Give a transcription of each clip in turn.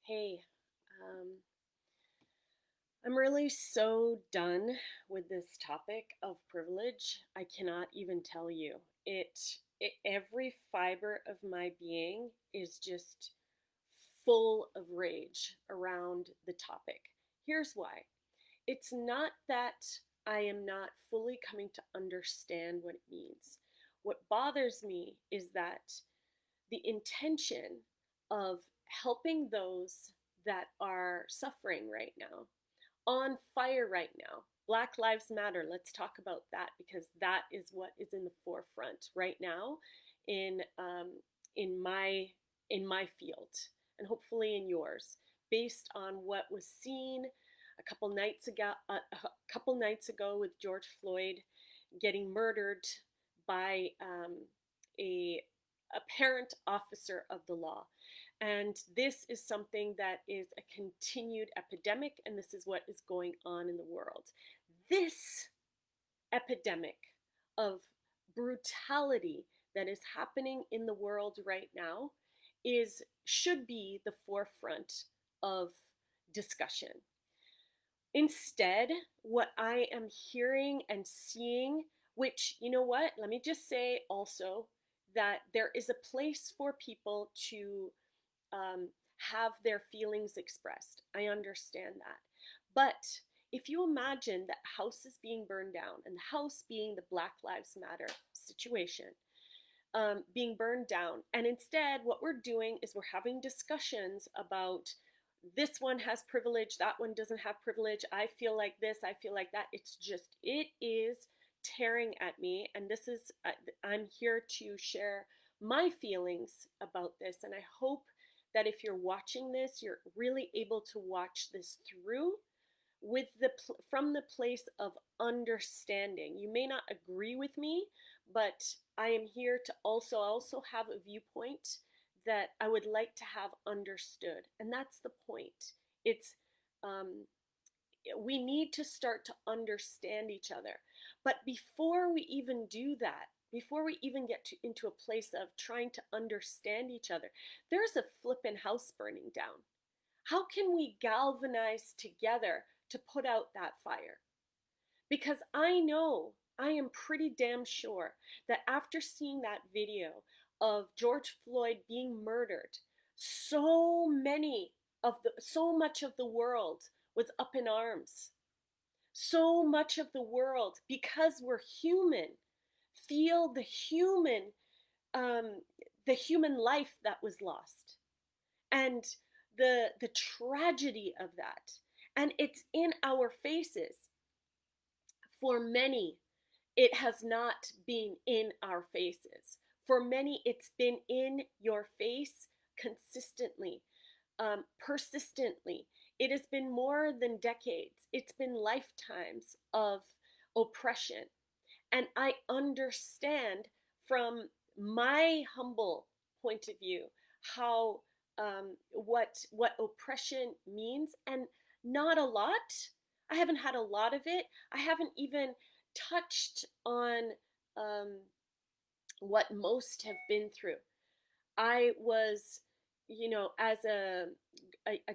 Hey, um, I'm really so done with this topic of privilege. I cannot even tell you. Every fiber of my being is just full of rage around the topic. Here's why. It's not that I am not fully coming to understand what it means. What bothers me is that the intention of helping those that are suffering right now, on fire right now. Black Lives Matter. Let's talk about that because that is what is in the forefront right now in in my in my field and hopefully in yours, based on what was seen a couple nights ago with George Floyd getting murdered by a apparent officer of the law. And this is something that is a continued epidemic, and this is what is going on in the world. This epidemic of brutality that is happening in the world right now should be the forefront of discussion. Instead, what I am hearing and seeing, which, you know what, let me just say also that there is a place for people to um, have their feelings expressed. I understand that. But if you imagine that a house is being burned down, and the house being the Black Lives Matter situation, being burned down, and instead what we're doing is we're having discussions about this one has privilege, that one doesn't have privilege, I feel like this, I feel like that. It is tearing at me, and I'm here to share my feelings about this, and I hope that if you're watching this, you're really able to watch this through with from the place of understanding. You may not agree with me, but I am here to also have a viewpoint that I would like to have understood, and that's the point. It's um, we need to start to understand each other, but before we even do that, before we even into a place of trying to understand each other, there's a flippin' house burning down. How can we galvanize together to put out that fire? Because I know, I am pretty damn sure that after seeing that video of George Floyd being murdered, so much of the world was up in arms. So much of the world, because we're human, feel um, the human life that was lost, and the tragedy of that, and it's in our faces. For many, it has not been in our faces. For many, it's been in your face consistently, persistently. It has been more than decades, it's been lifetimes of oppression. And I understand from my humble point of view how what oppression means, and not a lot. I haven't had a lot of it. I haven't even touched on um, what most have been through. I was, as a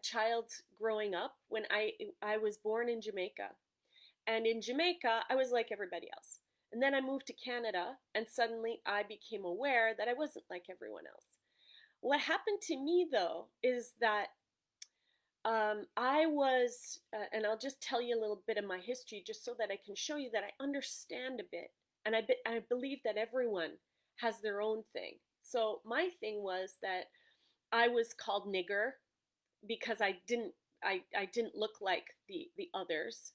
child growing up, when I was born in Jamaica, and in Jamaica, I was like everybody else. And then I moved to Canada, and suddenly I became aware that I wasn't like everyone else. What happened to me, though, is that and I'll just tell you a little bit of my history just so that I can show you that I understand a bit. And I believe that everyone has their own thing. So my thing was that I was called nigger because I didn't look like the others.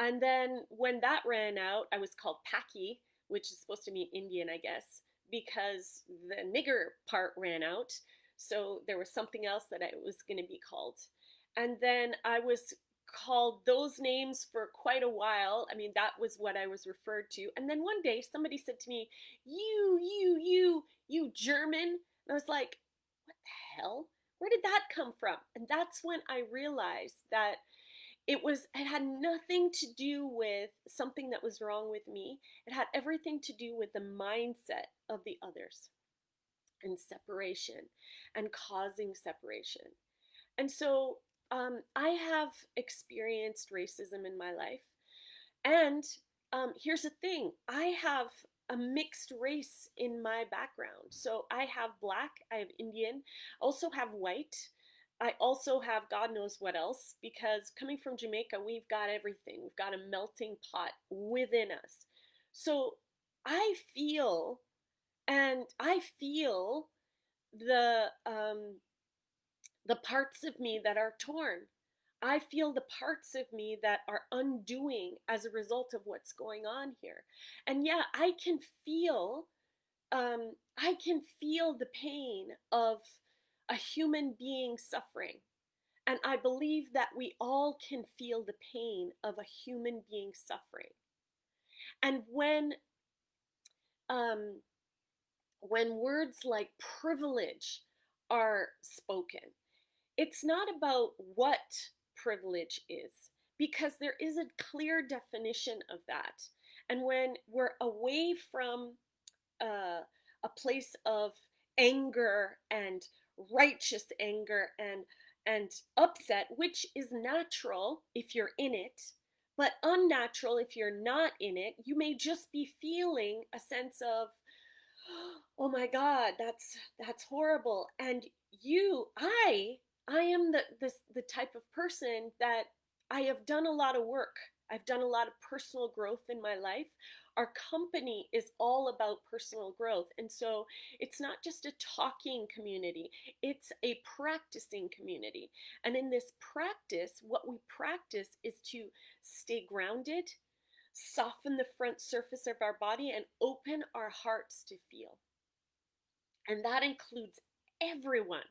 And then when that ran out, I was called Paki, which is supposed to mean Indian, I guess, because the nigger part ran out. So there was something else that I was going to be called. And then I was called those names for quite a while. I mean, that was what I was referred to. And then one day somebody said to me, you German. And I was like, what the hell? Where did that come from? And that's when I realized that it had nothing to do with something that was wrong with me. It had everything to do with the mindset of the others, and separation, and causing separation. And so I have experienced racism in my life. And here's the thing, I have a mixed race in my background. So I have black, I have Indian, also have white. I also have God knows what else, because coming from Jamaica, we've got everything. We've got a melting pot within us. So I feel, and I feel the parts of me that are torn. I feel the parts of me that are undoing as a result of what's going on here. And yeah, I can feel the pain of a human being suffering. And I believe that we all can feel the pain of a human being suffering. And um, when words like privilege are spoken, it's not about what privilege is, because there is a clear definition of that. And when we're away from a place of anger and righteous anger and upset, which is natural if you're in it, but unnatural if you're not in it, you may just be feeling a sense of, oh my god, that's horrible. And I am the type of person that I have done a lot of work. I've done a lot of personal growth in my life. Our company is all about personal growth, and so it's not just a talking community, it's a practicing community. And in this practice, what we practice is to stay grounded, soften the front surface of our body, and open our hearts to feel. And that includes everyone.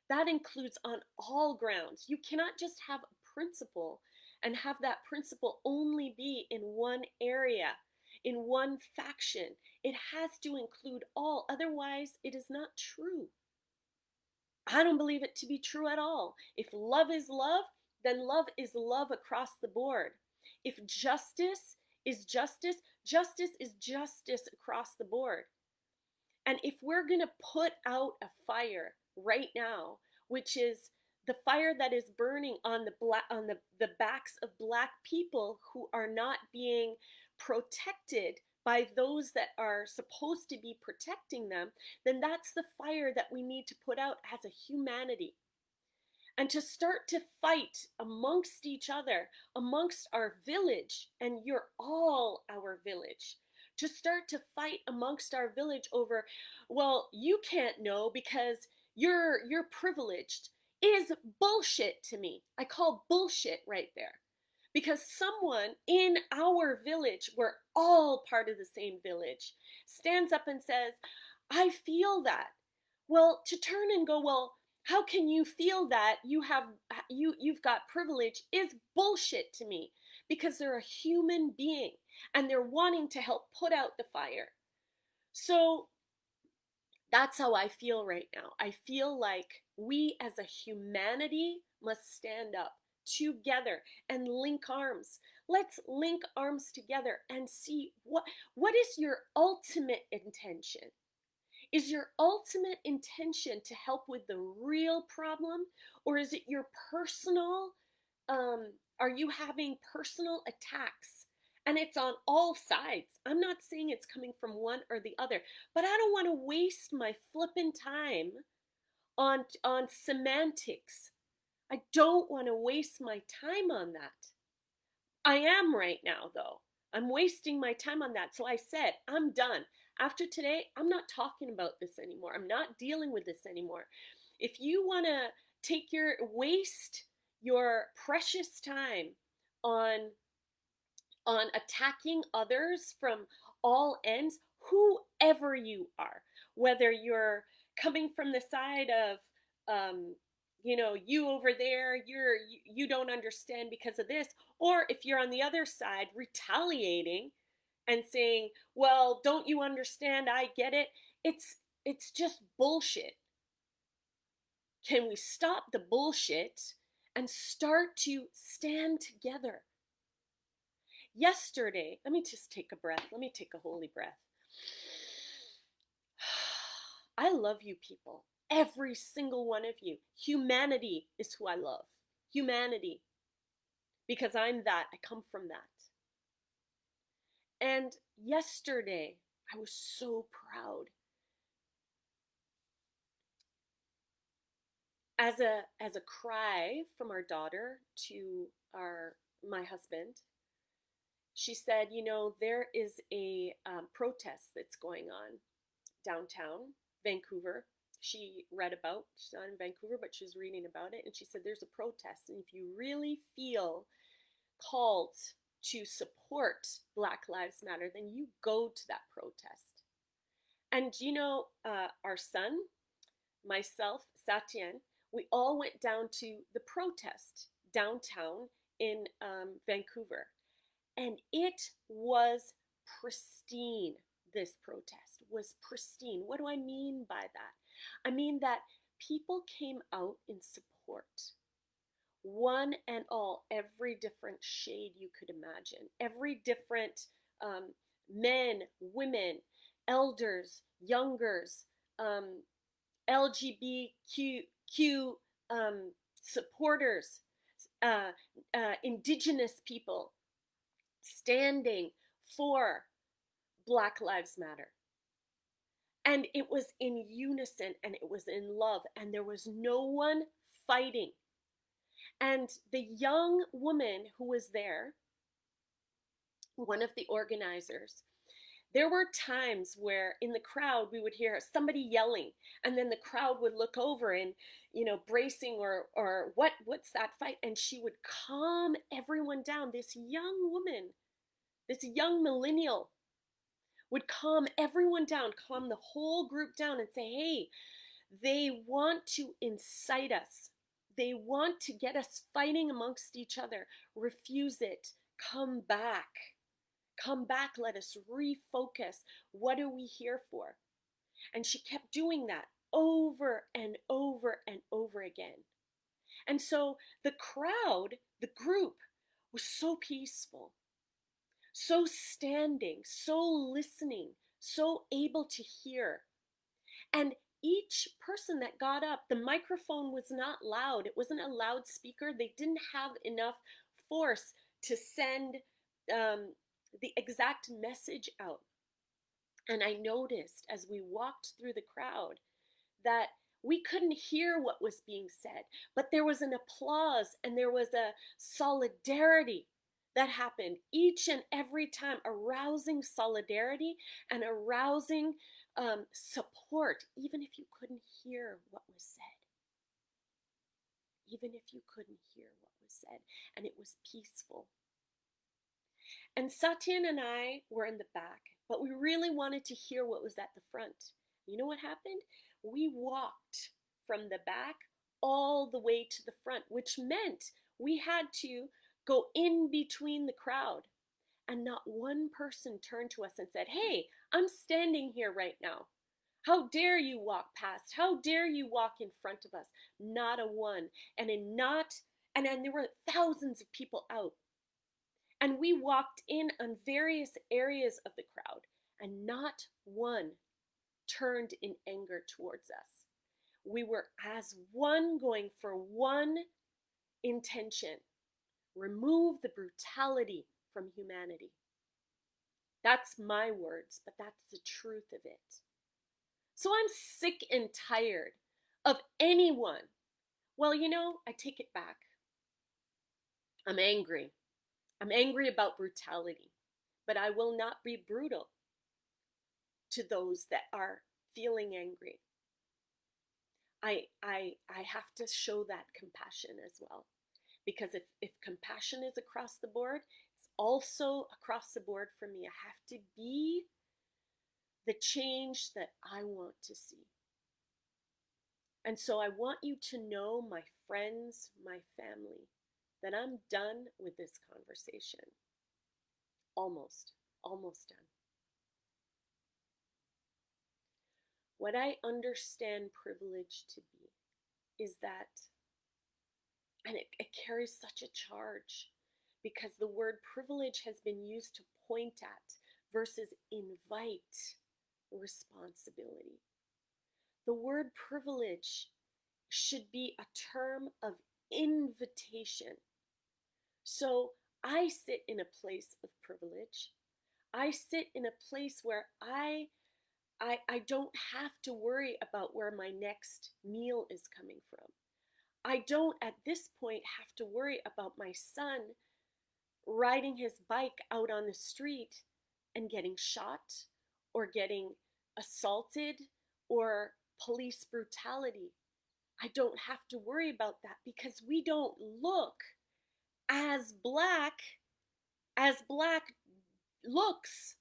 That includes on all grounds. You cannot just have a principle and have that principle only be in one area, in one faction. It has to include all, otherwise, it is not true. I don't believe it to be true at all. If love is love, then love is love across the board. If justice is justice, justice is justice across the board. And if we're going to put out a fire right now, which is the fire that is burning on the backs of black people who are not being protected by those that are supposed to be protecting them, then that's the fire that we need to put out as a humanity. And to start to fight amongst each other, amongst our village, and you're all our village, to start to fight amongst our village over, well, you can't know because you're privileged, is bullshit to me. I call bullshit right there. Because someone in our village, we're all part of the same village, stands up and says, I feel that. Well, to turn and go, well, how can you feel that you've got privilege, is bullshit to me, because they're a human being and they're wanting to help put out the fire. So that's how I feel right now. I feel like we as a humanity must stand up together and link arms. Let's link arms together and see what is your ultimate intention. Is your ultimate intention to help with the real problem, or is it your personal, are you having personal attacks? And it's on all sides. I'm not saying it's coming from one or the other, but I don't want to waste my flippin' time on semantics. I don't want to waste my time on that. I am right now, though. I'm wasting my time on that. So I said, I'm done. After today, I'm not talking about this anymore. I'm not dealing with this anymore. If you want to waste your precious time on attacking others from all ends, whoever you are, whether you're coming from the side of, you over there, you don't understand because of this, or if you're on the other side retaliating and saying, well, don't you understand, I get it, it's just bullshit. Can we stop the bullshit and start to stand together? Yesterday, let me just take a breath. Let me take a holy breath. I love you people. Every single one of you. Humanity is who I love. Humanity. Because I'm that. I come from that. And yesterday, I was so proud. As a cry from our daughter to our my husband, she said, there is a protest that's going on downtown Vancouver. She read about, she's not in Vancouver, but she was reading about it, and she said there's a protest, and if you really feel called to support Black Lives Matter, then you go to that protest. And our son, myself, Satyen, we all went down to the protest downtown in Vancouver. And it was pristine. This protest was pristine. What do I mean by that? I mean that people came out in support. One and all, every different shade you could imagine, every different men, women, elders, youngers, LGBTQ supporters, indigenous people standing for Black Lives Matter. And it was in unison and it was in love, and there was no one fighting. And the young woman who was there, one of the organizers, there were times where in the crowd we would hear somebody yelling, and then the crowd would look over and, bracing or what's that fight? And she would calm everyone down. This young woman, this young millennial would calm everyone down, calm the whole group down and say, hey, they want to incite us. They want to get us fighting amongst each other. Refuse it. Come back. Come back. Let us refocus. What are we here for? And she kept doing that over and over and over again. And so the crowd, the group, was so peaceful, so standing, so listening, so able to hear. And each person that got up, the microphone was not loud. It wasn't a loudspeaker. They didn't have enough force to send the exact message out. And I noticed as we walked through the crowd that we couldn't hear what was being said, but there was an applause and there was a solidarity that happened each and every time, arousing solidarity and arousing support, even if you couldn't hear what was said. Even if you couldn't hear what was said, and it was peaceful. And Satyen and I were in the back, but we really wanted to hear what was at the front. You know what happened? We walked from the back all the way to the front, which meant we had to go in between the crowd. And not one person turned to us and said, hey, I'm standing here right now. How dare you walk past? How dare you walk in front of us? Not a one. And then there were thousands of people out. And we walked in on various areas of the crowd, and not one turned in anger towards us. We were as one, going for one intention: remove the brutality from humanity. That's my words, but that's the truth of it. So I'm sick and tired of anyone. Well, I take it back. I'm angry. I'm angry about brutality, but I will not be brutal to those that are feeling angry. I have to show that compassion as well. Because if compassion is across the board, it's also across the board for me. I have to be the change that I want to see. And so I want you to know, my friends, my family, that I'm done with this conversation. Almost done. What I understand privilege to be is that, and it carries such a charge, because the word privilege has been used to point at versus invite responsibility. The word privilege should be a term of invitation. So I sit in a place of privilege. I sit in a place where I don't have to worry about where my next meal is coming from. I don't at this point have to worry about my son riding his bike out on the street and getting shot or getting assaulted or police brutality. I don't have to worry about that because we don't look as black looks,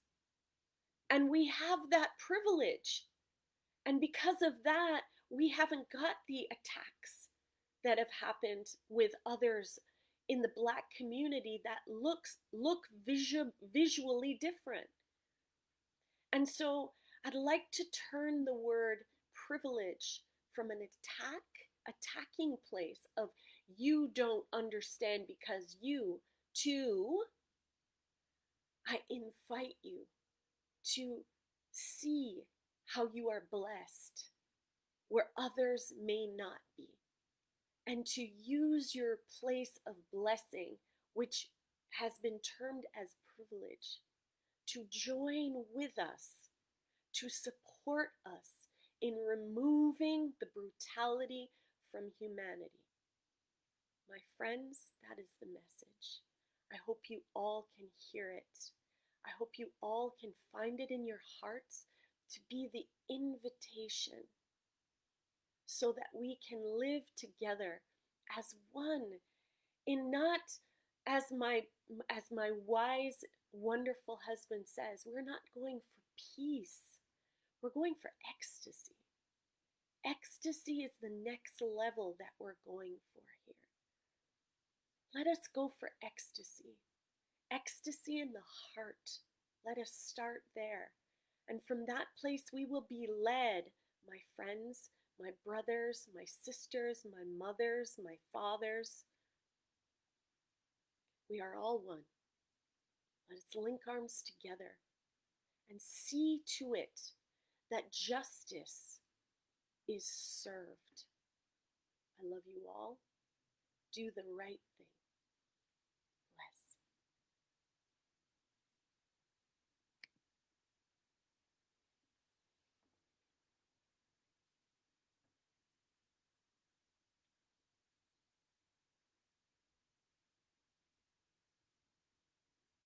and we have that privilege. And because of that, we haven't got the attacks that have happened with others in the black community that look visually different. And so I'd like to turn the word privilege from an attacking place of you don't understand because you, to I invite you to see how you are blessed where others may not be, and to use your place of blessing, which has been termed as privilege, to join with us, to support us in removing the brutality from humanity. My friends, that is the message. I hope you all can hear it. I hope you all can find it in your hearts to be the invitation so that we can live together as one, in not as my wise, wonderful husband says, we're not going for peace. We're going for ecstasy. Ecstasy is the next level that we're going for here. Let us go for ecstasy. Ecstasy in the heart. Let us start there. And from that place we will be led, my friends, my brothers, my sisters, my mothers, my fathers. We are all one. Let us link arms together and see to it that justice is served. I love you all. Do the right